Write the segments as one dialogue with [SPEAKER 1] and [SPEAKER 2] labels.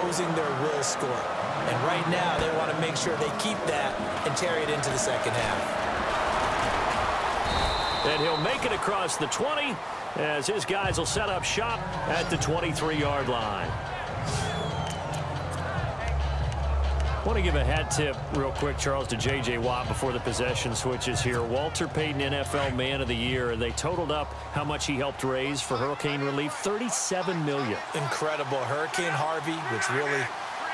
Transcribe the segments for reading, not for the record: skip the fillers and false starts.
[SPEAKER 1] imposing their will score. And right now, they want to make sure they keep that and carry it into the second half.
[SPEAKER 2] And he'll make it across the 20 as his guys will set up shop at the 23-yard line. I want to give a hat tip real quick, Charles, to J.J. Watt before the possession switches here. Walter Payton, NFL Man of the Year. They totaled up how much he helped raise for hurricane relief, $37 million.
[SPEAKER 1] Incredible. Hurricane Harvey, which really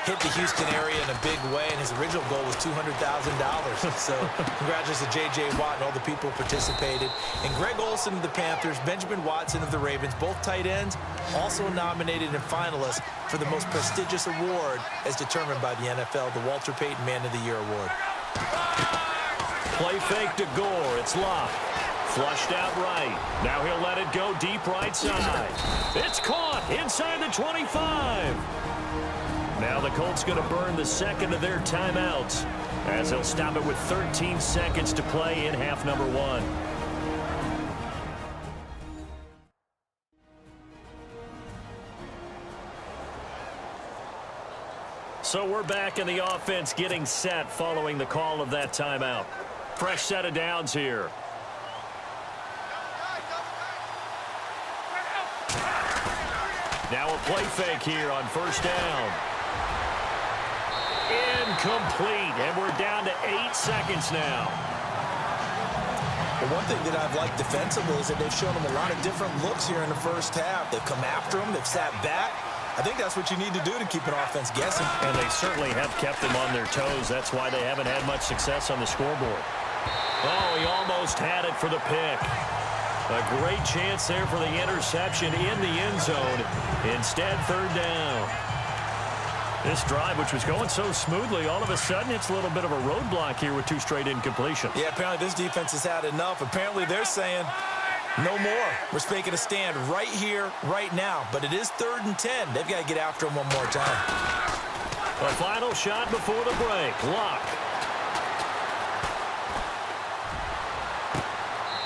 [SPEAKER 1] hit the Houston area in a big way, and his original goal was $200,000. So congratulations to J.J. Watt and all the people who participated. And Greg Olsen of the Panthers, Benjamin Watson of the Ravens, both tight ends, also nominated and finalists for the most prestigious award as determined by the NFL, the Walter Payton Man of the Year Award.
[SPEAKER 2] Play fake to Gore. It's locked. Flushed out right. Now he'll let it go deep right side. It's caught inside the 25. Now the Colts going to burn the second of their timeouts as they'll stop it with 13 seconds to play in half number 1. So we're back in the offense getting set following the call of that timeout. Fresh set of downs here. Now a play fake here on first down. Incomplete, and we're down to 8 seconds now.
[SPEAKER 1] Well, one thing that I've liked defensively is that they've shown them a lot of different looks here in the first half. They've come after them. They've sat back. I think that's what you need to do to keep an offense guessing.
[SPEAKER 2] And they certainly have kept them on their toes. That's why they haven't had much success on the scoreboard. Oh, he almost had it for the pick. A great chance there for the interception in the end zone. Instead, third down. This drive, which was going so smoothly, all of a sudden it's a little bit of a roadblock here with 2 straight incompletions.
[SPEAKER 1] Yeah, apparently this defense has had enough. Apparently they're saying no more. We're making a stand right here, right now. But it is 3rd and 10. They've got to get after him one more time.
[SPEAKER 2] A final shot before the break. Lock.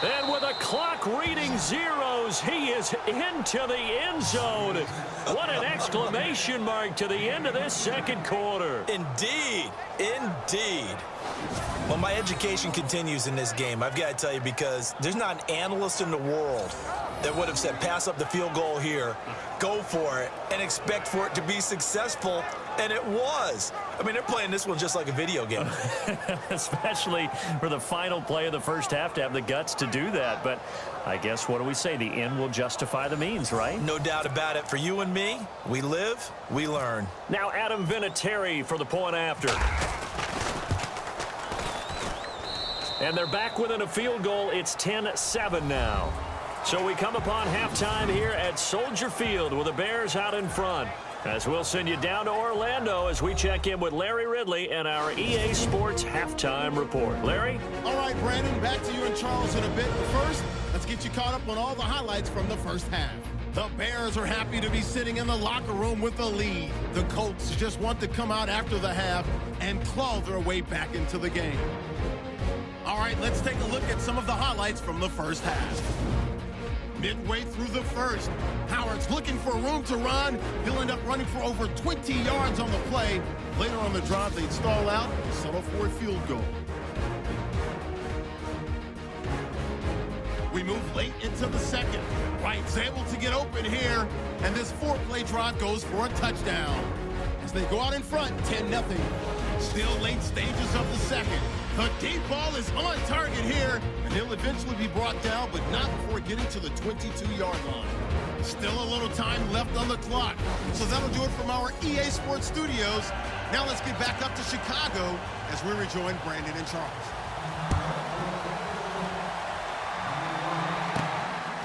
[SPEAKER 2] And with a clock reading zeros, he is into the end zone. What an exclamation mark to the end of this second quarter.
[SPEAKER 1] Indeed. Indeed. Well, my education continues in this game, I've got to tell you, because there's not an analyst in the world that would have said pass up the field goal here, go for it, and expect for it to be successful, and it was. I mean, they're playing this one just like a video game.
[SPEAKER 2] Especially for the final play of the first half to have the guts to do that. But I guess, what do we say? The end will justify the means, right?
[SPEAKER 1] No doubt about it. For you and me, we live, we learn.
[SPEAKER 2] Now Adam Vinatieri for the point after. And they're back within a field goal. It's 10-7 now. So we come upon halftime here at Soldier Field with the Bears out in front. As we'll send you down to Orlando as we check in with Larry Ridley and our EA Sports Halftime Report. Larry?
[SPEAKER 3] All right, Brandon, back to you and Charles in a bit. But first, let's get you caught up on all the highlights from the first half. The Bears are happy to be sitting in the locker room with the lead. The Colts just want to come out after the half and claw their way back into the game. All right, let's take a look at some of the highlights from the first half. Midway through the first, Howard's looking for room to run. He'll end up running for over 20 yards on the play. Later on the drive, they'd stall out and settle for a field goal. We move late into the second. Wright's able to get open here, and this 4-play drive goes for a touchdown. As they go out in front, 10-0. Still late stages of the second. The deep ball is on target here, and he'll eventually be brought down, but not before getting to the 22-yard line. Still a little time left on the clock. So that'll do it from our EA Sports Studios. Now let's get back up to Chicago as we rejoin Brandon and Charles.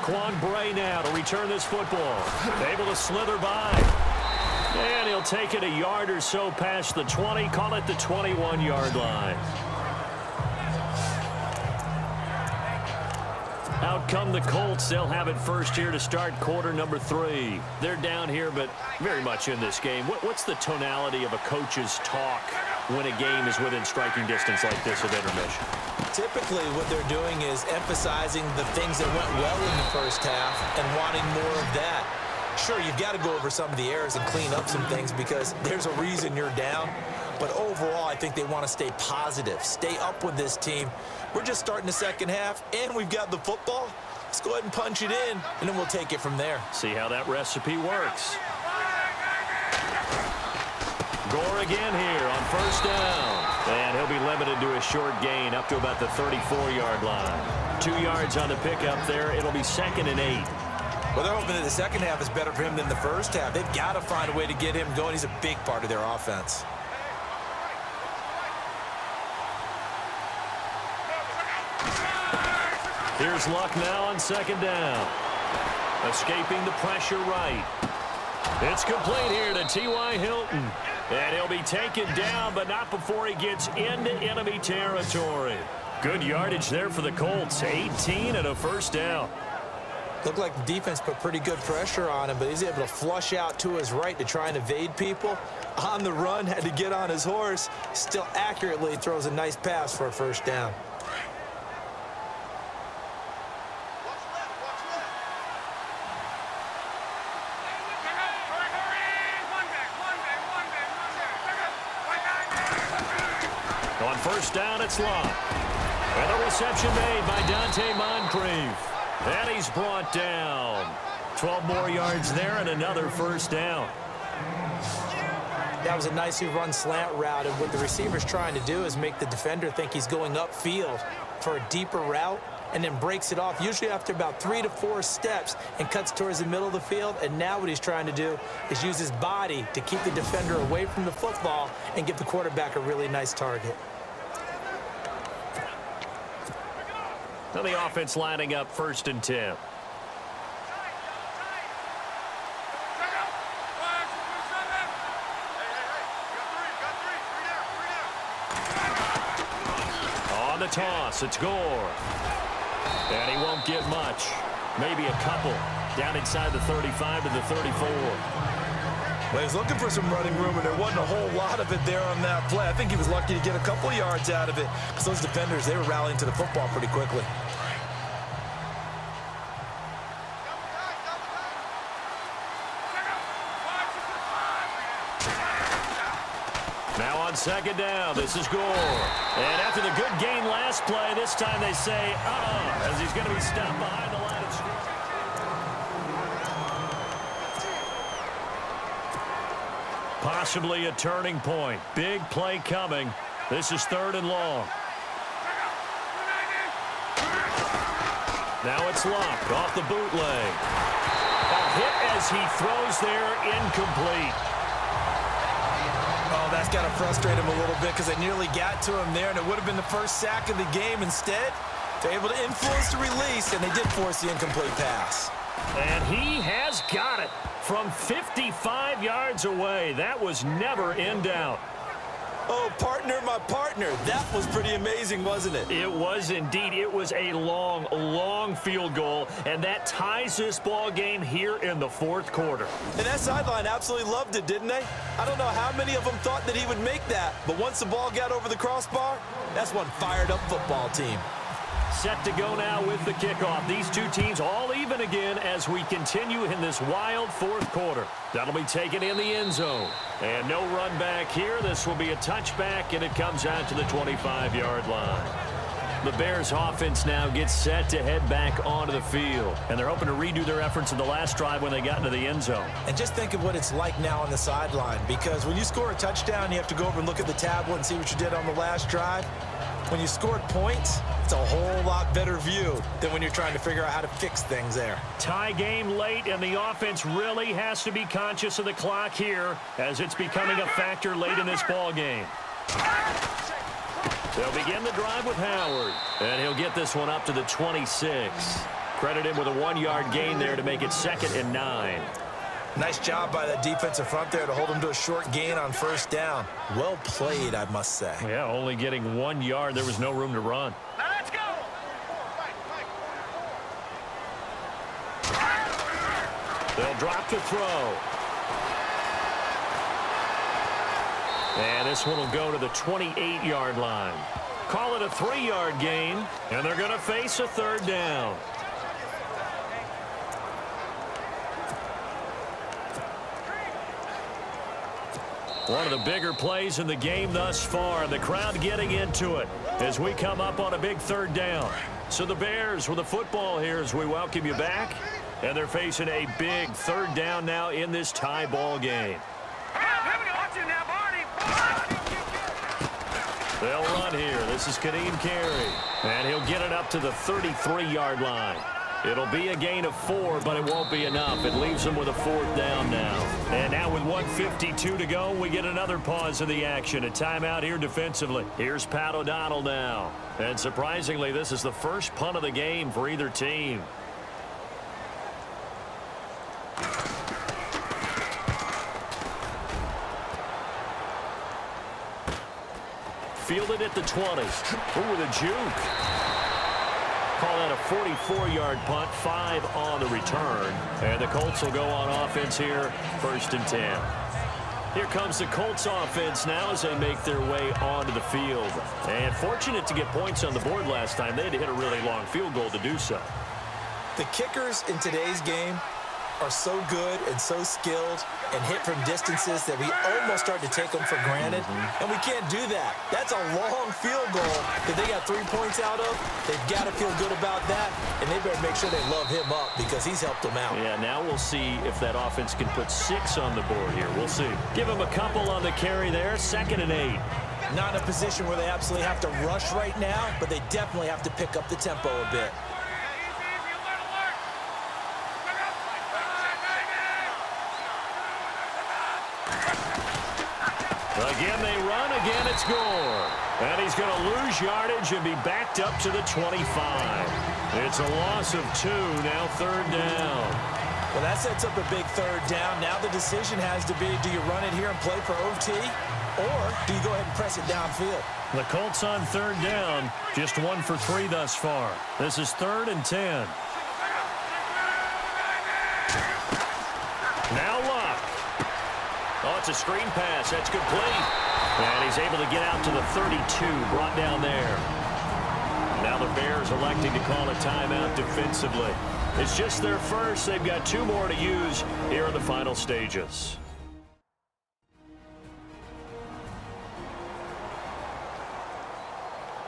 [SPEAKER 2] Quan Bray now to return this football. Able to slither by. And he'll take it a yard or so past the 20. Call it the 21-yard line. Out come the Colts. They'll have it first here to start quarter number 3. They're down here, but very much in this game. What's the tonality of a coach's talk when a game is within striking distance like this at intermission?
[SPEAKER 1] Typically, what they're doing is emphasizing the things that went well in the first half and wanting more of that. Sure, you've got to go over some of the errors and clean up some things because there's a reason you're down. But overall, I think they want to stay positive, stay up with this team. We're just starting the second half, and we've got the football. Let's go ahead and punch it in, and then we'll take it from there.
[SPEAKER 2] See how that recipe works. Gore again here on first down. And he'll be limited to a short gain up to about the 34-yard line. 2 yards on the pickup there. It'll be 2nd and 8.
[SPEAKER 1] Well, they're hoping that the second half is better for him than the first half. They've got to find a way to get him going. He's a big part of their offense.
[SPEAKER 2] Here's Luck now on 2nd down. Escaping the pressure right. It's complete here to T.Y. Hilton. And he'll be taken down, but not before he gets into enemy territory. Good yardage there for the Colts. 18 and a first down.
[SPEAKER 1] Looked like the defense put pretty good pressure on him, but he's able to flush out to his right to try and evade people. On the run, had to get on his horse. Still accurately throws a nice pass for a first down.
[SPEAKER 2] On first down, it's Luck. And the reception made by Dante Moncrief. And he's brought down. 12 more yards there and another first down.
[SPEAKER 1] That was a nicely run slant route, and what the receiver's trying to do is make the defender think he's going upfield for a deeper route and then breaks it off, usually after about 3 to 4 steps, and cuts towards the middle of the field. And now what he's trying to do is use his body to keep the defender away from the football and give the quarterback a really nice target.
[SPEAKER 2] Now the offense lining up 1st and 10. On the toss, it's Gore. And he won't get much. Maybe a couple. Down inside the 35 to the 34.
[SPEAKER 1] Well, he's looking for some running room, and there wasn't a whole lot of it there on that play. I think he was lucky to get a couple yards out of it because those defenders, they were rallying to the football pretty quickly.
[SPEAKER 2] Now on 2nd down, this is Gore. And after the good gain last play, this time they say, as he's going to be stopped behind the line of scrimmage. Possibly a turning point. Big play coming. This is 3rd and long. Now it's Luck off the bootleg. A hit as he throws there, incomplete.
[SPEAKER 1] Oh, that's got to frustrate him a little bit because they nearly got to him there, and it would have been the first sack of the game. Instead, they're able to influence the release, and they did force the incomplete pass.
[SPEAKER 2] And he has got it from 55 yards away. That was never in doubt.
[SPEAKER 1] Oh, partner, my partner. That was pretty amazing, wasn't it?
[SPEAKER 2] It was indeed. It was a long, long field goal, and that ties this ball game here in the 4th quarter.
[SPEAKER 1] And that sideline absolutely loved it, didn't they? I don't know how many of them thought that he would make that, but once the ball got over the crossbar, that's one fired-up football team.
[SPEAKER 2] Set to go now with the kickoff. These two teams all even again as we continue in this wild 4th quarter. That'll be taken in the end zone. And no run back here. This will be a touchback, and it comes out to the 25-yard line. The Bears offense now gets set to head back onto the field. And they're hoping to redo their efforts in the last drive when they got into the end zone.
[SPEAKER 1] And just think of what it's like now on the sideline, because when you score a touchdown, you have to go over and look at the tablet and see what you did on the last drive. When you scored points, it's a whole lot better view than when you're trying to figure out how to fix things there.
[SPEAKER 2] Tie game late, and the offense really has to be conscious of the clock here as it's becoming a factor late in this ball game. They'll begin the drive with Howard, and he'll get this one up to the 26. Credit him with a 1-yard gain there to make it 2nd and 9.
[SPEAKER 1] Nice job by that defensive front there to hold him to a short gain on first down. Well played, I must say.
[SPEAKER 2] Yeah, only getting 1 yard. There was no room to run.
[SPEAKER 4] Now let's go.
[SPEAKER 2] They'll drop to throw. And this one will go to the 28-yard line. Call it a 3-yard gain, and they're going to face a 3rd down. One of the bigger plays in the game thus far, and the crowd getting into it as we come up on a big third down. So the Bears with the football here as we welcome you back, and they're facing a big third down now in this tie ball game. They'll run here. This is Kadeem Carey, and he'll get it up to the 33-yard line. It'll be a gain of 4, but it won't be enough. It leaves them with a 4th down now. And now with 1:52 to go, we get another pause of the action. A timeout here defensively. Here's Pat O'Donnell now. And surprisingly, this is the first punt of the game for either team. Fielded at the 20. Ooh, with a juke. Call that a 44-yard punt, 5 on the return. And the Colts will go on offense here, 1st and 10. Here comes the Colts offense now as they make their way onto the field. And fortunate to get points on the board last time. They had to hit a really long field goal to do so.
[SPEAKER 1] The kickers in today's game are so good and so skilled and hit from distances that we almost start to take them for granted. And we can't do that. That's a long field goal that they got 3 points out of. They've got to feel good about that, and they better make sure they love him up because he's helped them out.
[SPEAKER 2] Yeah, now we'll see if that offense can put 6 on the board here. We'll see. Give him a couple on the carry there, 2nd and 8.
[SPEAKER 1] Not in a position where they absolutely have to rush right now, but they definitely have to pick up the tempo a bit.
[SPEAKER 2] Again, they run. Again, it's Gore. And he's going to lose yardage and be backed up to the 25. It's a loss of 2, now 3rd down.
[SPEAKER 1] Well, that sets up a big 3rd down. Now the decision has to be, do you run it here and play for OT, or do you go ahead and press it downfield?
[SPEAKER 2] The Colts on 3rd down, just 1 for 3 thus far. This is 3rd and 10. Now Luck. Oh, it's a screen pass. That's complete. And he's able to get out to the 32, brought down there. Now the Bears electing to call a timeout defensively. It's just their first. They've got 2 more to use here in the final stages.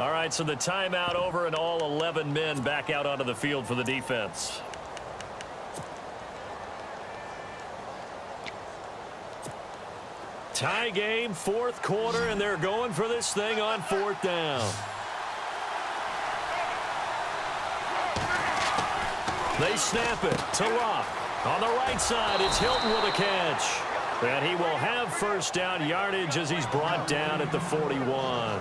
[SPEAKER 2] All right, so the timeout over and all 11 men back out onto the field for the defense. Tie game, 4th quarter, and they're going for this thing on 4th down. They snap it to Luck. On the right side, it's Hilton with a catch. And he will have 1st down yardage as he's brought down at the 41.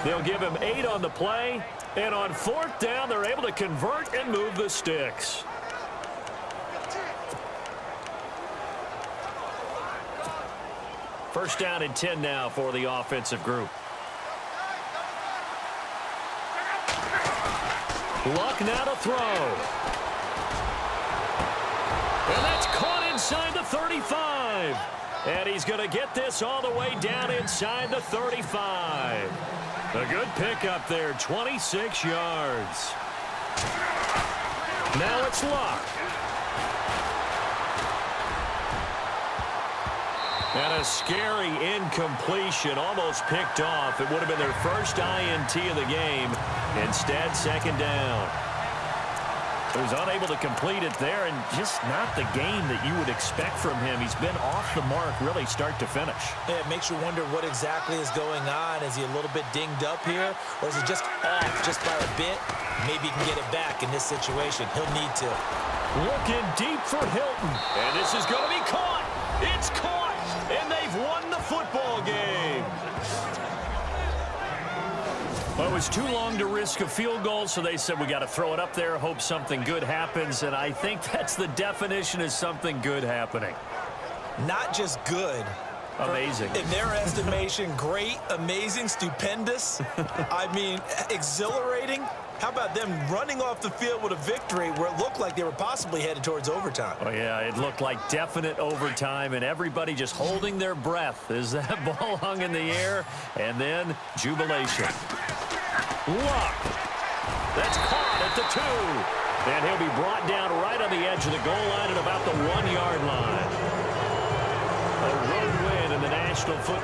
[SPEAKER 2] They'll give him 8 on the play, and on 4th down, they're able to convert and move the sticks. First down and 10 now for the offensive group. Luck now to throw. And that's caught inside the 35. And he's going to get this all the way down inside the 35. A good pickup there, 26 yards. Now it's Luck. And a scary incompletion, almost picked off. It would have been their first INT of the game. Instead, 2nd down. He was unable to complete it there, and just not the game that you would expect from him. He's been off the mark really start to finish.
[SPEAKER 1] Yeah, it makes you wonder what exactly is going on. Is he a little bit dinged up here, or is he just off just by a bit? Maybe he can get it back in this situation. He'll need to.
[SPEAKER 2] Looking deep for Hilton, and this is going to be caught. It's caught. And they've won the football game. Well, it was too long to risk a field goal, so they said we got to throw it up there, hope something good happens, and I think that's the definition of something good happening.
[SPEAKER 1] Not just good.
[SPEAKER 2] Amazing.
[SPEAKER 1] In their estimation, great, amazing, stupendous. I mean, exhilarating. How about them running off the field with a victory where it looked like they were possibly headed towards overtime?
[SPEAKER 2] Oh, yeah, it looked like definite overtime, and everybody just holding their breath as that ball hung in the air, and then jubilation. Luck. That's caught at the 2. And he'll be brought down right on the edge of the goal line at about the 1-yard line. A road win in the National Football